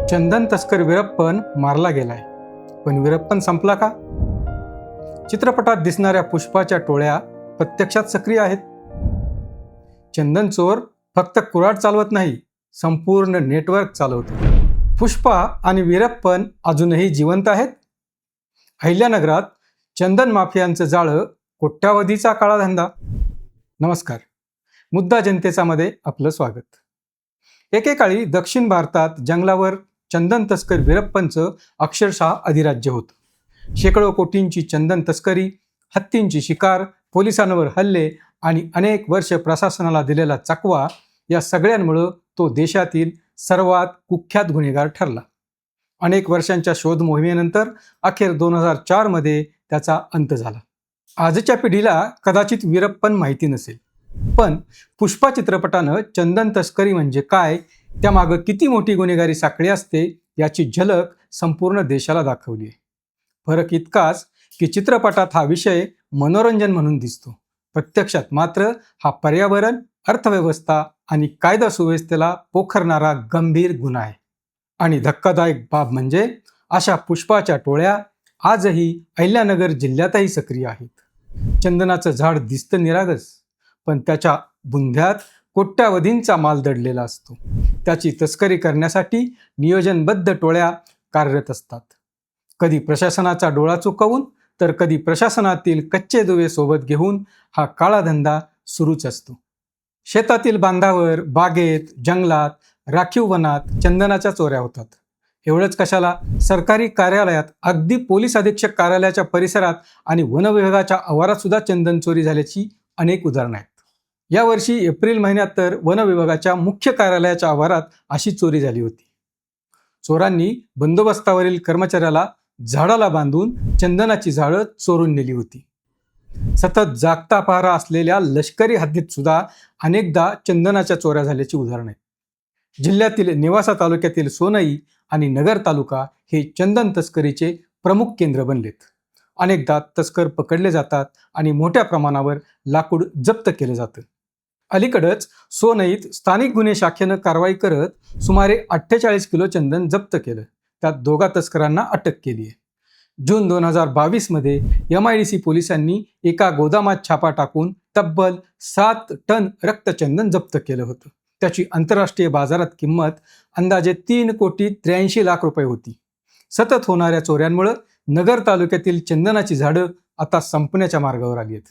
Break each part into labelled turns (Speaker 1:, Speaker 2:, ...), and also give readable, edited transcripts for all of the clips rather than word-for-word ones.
Speaker 1: चंदन तस्कर वीरप्पन मारला गेलाय, पण वीरप्पन संपला का? चित्रपटात दिसणाऱ्या पुष्पाच्या टोळ्या प्रत्यक्षात सक्रिय आहेत. चंदन चोर फक्त कुऱ्हाड चालवत नाही, संपूर्ण नेटवर्क चालवतो. पुष्पा आणि वीरप्पन अजूनही जिवंत आहेत. अहिल्यानगरात चंदन माफियांचं जाळं, कोट्यावधीचा काळा धंदा. नमस्कार, मुद्दा जनतेचा मध्ये आपलं स्वागत. एकेकाळी दक्षिण भारतात जंगलावर चंदन तस्कर वीरप्पनचं अक्षरशः अधिराज्य होतं. शेकडो कोटींची चंदन तस्करी, हत्तींची शिकार, पोलिसांवर हल्ले आणि अनेक वर्ष प्रशासनाला दिलेला चकवा, या सगळ्यांमुळं तो देशातील सर्वात कुख्यात गुन्हेगार ठरला. अनेक वर्षांच्या शोध मोहिमेनंतर अखेर 2004 मध्ये त्याचा अंत झाला. आजच्या पिढीला कदाचित वीरप्पन माहिती नसेल, पण पुष्पा चित्रपटानं चंदन तस्करी म्हणजे काय, त्यामागं किती मोठी गुन्हेगारी साखळी असते, याची झलक संपूर्ण देशाला दाखवली आहे. फरक इतकाच की चित्रपटात हा विषय मनोरंजन म्हणून दिसतो, प्रत्यक्षात मात्र हा पर्यावरण, अर्थव्यवस्था आणि कायदा सुव्यवस्थेला पोखरणारा गंभीर गुन्हा आहे. आणि धक्कादायक बाब म्हणजे अशा पुष्पाच्या टोळ्या आजही अहिल्यानगर जिल्ह्यातही सक्रिय आहेत. चंदनाचं झाड दिसतं निरागस, पण त्याच्या बुंध्यात कोट्यावधींचा माल दडलेला असतो. त्याची तस्करी करण्यासाठी नियोजनबद्ध टोळ्या कार्यरत असतात. कधी प्रशासनाचा डोळा चुकवून, तर कधी प्रशासनातील कच्चे दुवे सोबत घेऊन हा काळा धंदा सुरूच असतो. शेतातील बांधावर, बागेत, जंगलात, राखीव वनात चंदनाच्या चोऱ्या होतात. एवढंच कशाला, सरकारी कार्यालयात, अगदी पोलीस अधीक्षक कार्यालयाच्या परिसरात आणि वन विभागाच्या आवारात सुद्धा चंदन चोरी झाल्याची अनेक उदाहरणं आहेत. यावर्षी एप्रिल महिन्यात तर वन विभागाच्या मुख्य कार्यालयाच्या आवारात अशी चोरी झाली होती. चोरांनी बंदोबस्तावरील कर्मचाऱ्याला झाडाला बांधून चंदनाची झाडं चोरून नेली होती. सतत जागता पहारा असलेल्या लष्करी हद्दीत सुद्धा अनेकदा चंदनाच्या चोऱ्या झाल्याची उदाहरणं आहेत. जिल्ह्यातील नेवासा तालुक्यातील सोनई आणि नगर तालुका हे चंदन तस्करीचे प्रमुख केंद्र बनलेत. अनेकदा तस्कर पकडले जातात आणि मोठ्या प्रमाणावर लाकूड जप्त केलं जातं. अलीकडंच सोनईत स्थानिक गुन्हे शाखेनं कारवाई करत सुमारे 48 किलो चंदन जप्त केलं. त्यात 2 तस्करांना अटक केली आहे. जून 2022 मध्ये MIDC पोलिसांनी एका गोदामात छापा टाकून तब्बल 7 टन रक्तचंदन जप्त केलं होतं. त्याची आंतरराष्ट्रीय बाजारात किंमत अंदाजे 3,83,00,000 रुपये होती. सतत होणाऱ्या चोऱ्यांमुळे नगर तालुक्यातील चंदनाची झाडं आता संपण्याच्या मार्गावर आली आहेत.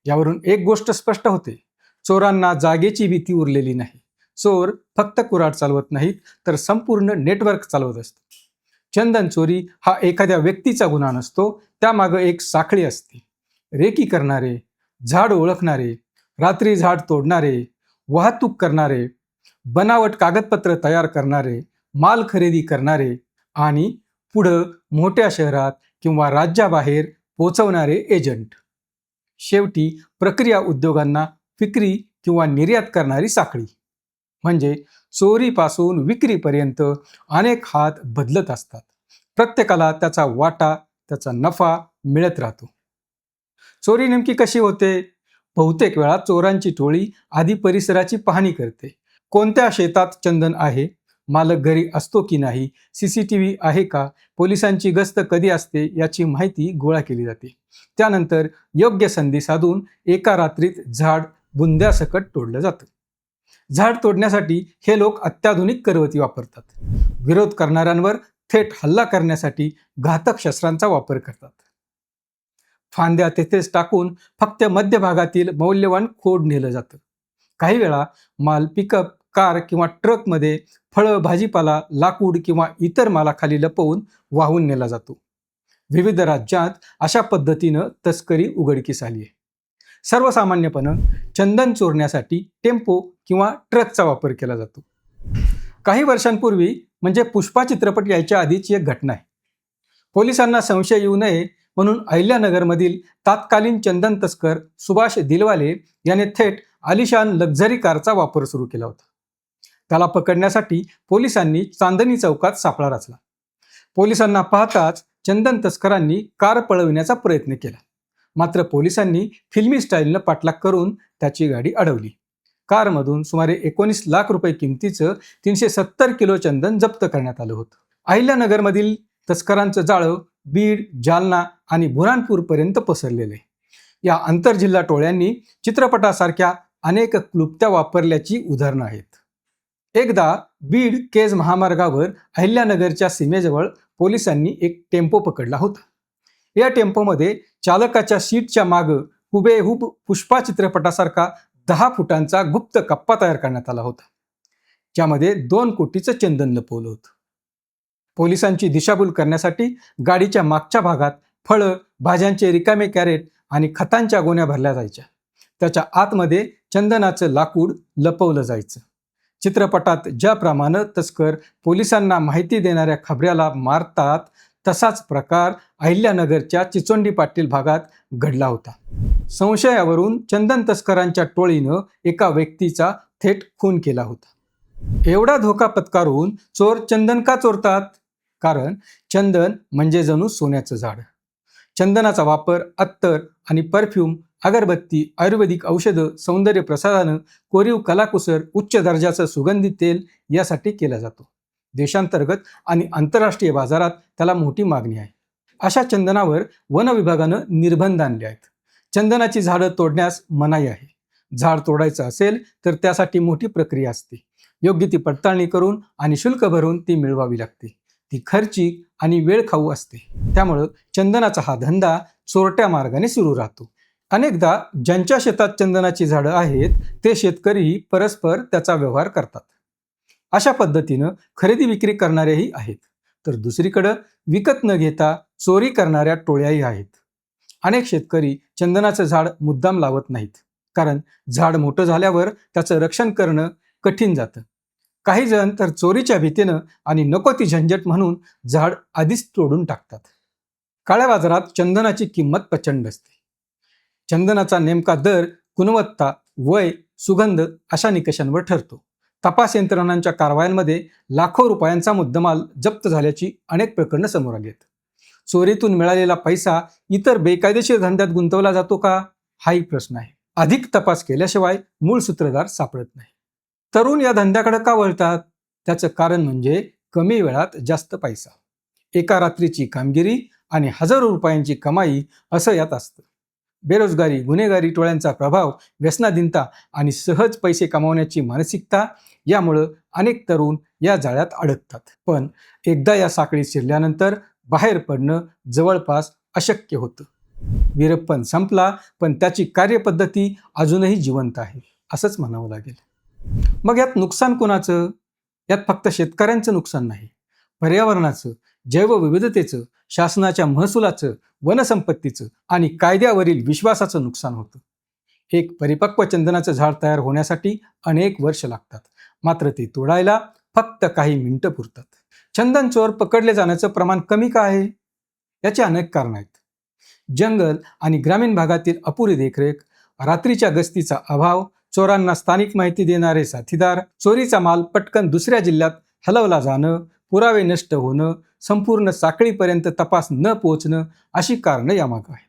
Speaker 1: यावरून एक गोष्ट स्पष्ट होते, चोरांना जागेची भीती उरलेली नाही. चोर फक्त कुऱ्हाड चालवत नाहीत, तर संपूर्ण नेटवर्क चालवत असतात. चंदन चोरी हा एखाद्या व्यक्तीचा गुन्हा नसतो, त्यामागं एक साखळी असते. रेकी करणारे, झाड ओळखणारे, रात्री झाड तोडणारे, वाहतूक करणारे, बनावट कागदपत्र तयार करणारे, माल खरेदी करणारे आणि पुढं मोठ्या शहरात किंवा राज्याबाहेर पोचवणारे एजंट. शेवटी प्रक्रिया उद्योगांना विक्री किंवा निर्यात करणारी साखळी. म्हणजे चोरीपासून विक्रीपर्यंत अनेक हात बदलत असतात. प्रत्येकाला त्याचा वाटा, त्याचा नफा मिळत राहतो. चोरी नेमकी कशी होते? बहुतेक वेळा चोरांची टोळी आधी परिसराची पाहणी करते. कोणत्या शेतात चंदन आहे, मालक घरी असतो की नाही, CCTV आहे का, पोलिसांची गस्त कधी असते, याची माहिती गोळा केली जाते. त्यानंतर योग्य संधी साधून एका रात्रीत झाड बुंद्यासकट तोडलं जातं. झाड तोडण्यासाठी हे लोक अत्याधुनिक करवती वापरतात. विरोध करणाऱ्यांवर थेट हल्ला करण्यासाठी घातक शस्त्रांचा वापर करतात. फांद्या तेथेच टाकून फक्त मध्यभागातील मौल्यवान खोड नेलं जातं. काही वेळा माल पिकअप, कार किंवा ट्रकमध्ये, फळं, भाजीपाला, लाकूड किंवा इतर मालाखाली लपवून वाहून नेला जातो. विविध राज्यात अशा पद्धतीनं तस्करी उघडकीस आली आहे. सर्वसामान्यपणे चंदन चोरण्यासाठी टेम्पो किंवा ट्रकचा वापर केला जातो. काही वर्षांपूर्वी, म्हणजे पुष्पा चित्रपट यायच्या आधीची एक घटना आहे. पोलिसांना संशय येऊ नये म्हणून अहिल्यानगरमधील तात्कालीन चंदन तस्कर सुभाष दिलवाले याने थेट आलिशान लक्झरी कारचा वापर सुरू केला होता. त्याला पकडण्यासाठी पोलिसांनी चांदणी चौकात सापळा रचला. पोलिसांना पाहताच चंदन तस्करांनी कार पळविण्याचा प्रयत्न केला. मात्र पोलिसांनी फिल्मी स्टाईलनं पाठलाग करून त्याची गाडी अडवली. कारमधून सुमारे 19 लाख रुपये किमतीचं 370 किलो चंदन जप्त करण्यात आलं होतं. अहिल्यानगरमधील तस्करांचं जाळं बीड, जालना आणि बुऱ्हाणपूरपर्यंत पसरलेलं आहे. या आंतरजिल्हा टोळ्यांनी चित्रपटासारख्या अनेक क्लुप्त्या वापरल्याची उदाहरणं आहेत. एकदा बीड केज महामार्गावर अहिल्यानगरच्या सीमेजवळ पोलिसांनी एक टेम्पो पकडला होता. या टेम्पोमध्ये चालकाच्या सीटच्या मागं हुबेहूब पुष्पा चित्रपटासारखा 10 फुटांचा गुप्त कप्पा तयार करण्यात आला होता, ज्यामध्ये 2 कोटीचं चंदन लपवलं होतं. पोलिसांची दिशाभूल करण्यासाठी गाडीच्या मागच्या भागात फळं, भाज्यांचे रिकामे कॅरेट आणि खतांच्या गोण्या भरल्या जायच्या. त्याच्या आतमध्ये चंदनाचं लाकूड लपवलं जायचं. चित्रपटात ज्याप्रमाणे तस्कर पोलिसांना माहिती देणाऱ्या खबऱ्याला मारतात, तसाच प्रकार अहिल्यानगरच्या चिचोंडी पाटील भागात घडला होता. संशयावरून चंदन तस्करांच्या टोळीनं एका व्यक्तीचा थेट खून केला होता. एवढा धोका पत्करून चोर चंदन का चोरतात? कारण चंदन म्हणजे जणू सोन्याचं झाड. चंदनाचा वापर अत्तर आणि परफ्यूम, अगरबत्ती, आयुर्वेदिक औषधं, सौंदर्य प्रसाधनं, कोरीव कलाकुसर, उच्च दर्जाचं सुगंधी तेल यासाठी केला जातो. देशांतर्गत आणि आंतरराष्ट्रीय बाजारात त्याला मोठी मागणी आहे. अशा चंदनावर वन विभागानं निर्बंध आणले आहेत. चंदनाची झाडं तोडण्यास मनाई आहे. झाड तोडायचं असेल तर त्यासाठी मोठी प्रक्रिया असते. योग्य ती पडताळणी करून आणि शुल्क भरून ती मिळवावी लागते. ती खर्चिक आणि वेळखाऊ असते. त्यामुळं चंदनाचा हा धंदा चोरट्या मार्गाने सुरू राहतो. अनेकदा ज्यांच्या शेतात चंदनाची झाडं आहेत ते शेतकरीही परस्पर त्याचा व्यवहार करतात. अशा पद्धतीनं खरेदी विक्री करणारेही आहेत, तर दुसरीकडं विकत न घेता चोरी करणाऱ्या टोळ्याही आहेत. अनेक शेतकरी चंदनाचं झाड मुद्दाम लावत नाहीत, कारण झाड मोठं झाल्यावर त्याचं रक्षण करणं कठीण जातं. काही जण तर चोरीच्या भीतीनं आणि नको ती झंझट म्हणून झाड आधीच तोडून टाकतात. काळ्या बाजारात चंदनाची किंमत प्रचंड असते. चंदनाचा नेमका दर गुणवत्ता, वय, सुगंध अशा निकषांवर ठरतो. तपास यंत्रणांच्या कारवायांमध्ये लाखो रुपयांचा मुद्देमाल जप्त झाल्याची अनेक प्रकरणं समोर आली आहेत. चोरीतून मिळालेला पैसा इतर बेकायदेशीर धंद्यात गुंतवला जातो का? हाही प्रश्न आहे. अधिक तपास केल्याशिवाय मूळ सूत्रधार सापडत नाही. तरुण या धंद्याकडे का वळतात? त्याचं कारण म्हणजे कमी वेळात जास्त पैसा, एका रात्रीची कामगिरी आणि हजारो रुपयांची कमाई असं यात असतं. बेरोजगारी, गुन्हेगारी टोळ्यांचा प्रभाव, व्यसनाधीनता आणि सहज पैसे कमावण्याची मानसिकता यामुळं अनेक तरुण या जाळ्यात अडकतात. पण एकदा या साखळीत शिरल्यानंतर बाहेर पडणं जवळपास अशक्य होतं. वीरप्पन संपला, पण त्याची कार्यपद्धती अजूनही जिवंत आहे असंच म्हणावं लागेल. मग यात नुकसान कोणाचं? यात फक्त शेतकऱ्यांचं नुकसान नाही, पर्यावरणाचं, जैवविविधतेचं, शासनाच्या महसुलाचं, वनसंपत्तीचं आणि कायद्यावरील विश्वासाचं नुकसान होतं. एक परिपक्व चंदनाचं झाड तयार होण्यासाठी अनेक वर्ष लागतात, मात्र ते तोडायला फक्त काही मिनिटं पुरतात. चंदन चोर पकडले जाण्याचं प्रमाण कमी का आहे? याची अनेक कारणं आहेत. जंगल आणि ग्रामीण भागातील अपुरी देखरेख, रात्रीच्या गस्तीचा अभाव, चोरांना स्थानिक माहिती देणारे साथीदार, चोरीचा माल पटकन दुसऱ्या जिल्ह्यात हलवला जाणं, पुरावे नष्ट होणं, संपूर्ण साखळीपर्यंत तपास न पोहोचणं अशी कारणं यामागं आहेत.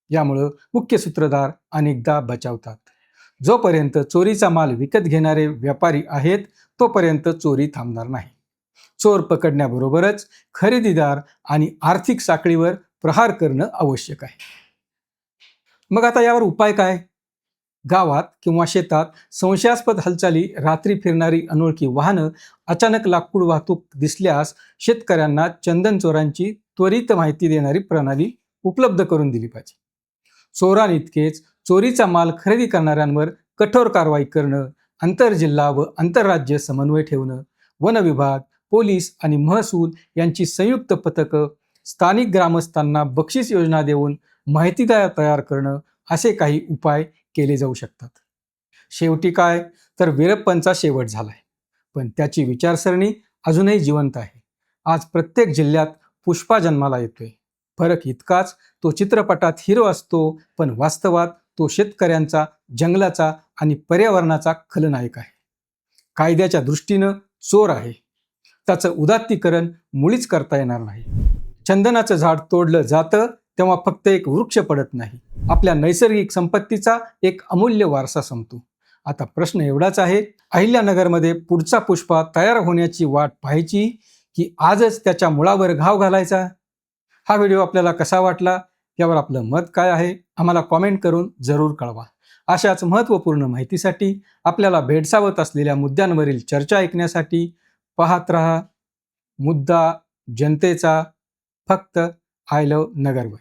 Speaker 1: यामुळं मुख्य सूत्रधार अनेकदा बचावतात. जोपर्यंत चोरीचा माल विकत घेणारे व्यापारी आहेत तोपर्यंत चोरी थांबणार नाही. चोर पकडण्याबरोबरच खरेदीदार आणि आर्थिक साखळीवर प्रहार करणं आवश्यक आहे. मग आता यावर उपाय काय? गावात किंवा शेतात संशयास्पद हालचाली, रात्री फिरणारी अनोळखी वाहनं, अचानक लाकूड वाहतूक दिसल्यास शेतकऱ्यांना चंदन चोरांची त्वरित माहिती देणारी प्रणाली उपलब्ध करून दिली पाहिजे. चोरांइतकेच चोरीचा माल खरेदी करणाऱ्यांवर कठोर कारवाई करणं, आंतरजिल्हा व आंतरराज्य समन्वय ठेवणं, वन विभाग, पोलीस आणि महसूल यांची संयुक्त पथकं, स्थानिक ग्रामस्थांना बक्षीस योजना देऊन माहिती तयार करणं असे काही उपाय केले जाऊ शकतात. शेवटी काय तर वीरप्पनचा शेवट झालाय, पण त्याची विचारसरणी अजूनही जिवंत आहे. आज प्रत्येक जिल्ह्यात पुष्पा जन्माला येतोय. फरक इतकाच, तो चित्रपटात हिरो असतो, पण वास्तवात तो शेतकऱ्यांचा, जंगलाचा आणि पर्यावरणाचा खलनायक आहे. कायद्याच्या दृष्टीनं चोर आहे. त्याचं उदात्तीकरण मुळीच करता येणार नाही. चंदनाचं झाड तोडलं जातं तेव्हा फक्त एक वृक्ष पडत नाही, आपल्या नैसर्गिक संपत्तीचा एक अमूल्य वारसा संपतो. आता प्रश्न एवढाच आहे, अहिल्यानगरमध्ये पुढचा पुष्पा तयार होण्याची वाट पाहायची की आजच त्याच्या मुळावर घाव घालायचा? हा व्हिडिओ आपल्याला कसा वाटला, यावर आपलं मत काय आहे आम्हाला कॉमेंट करून जरूर कळवा. अशाच महत्त्वपूर्ण माहितीसाठी, आपल्याला भेडसावत असलेल्या मुद्द्यांवरील चर्चा ऐकण्यासाठी पाहत रहा मुद्दा जनतेचा, फक्त आय लव्ह नगरवर.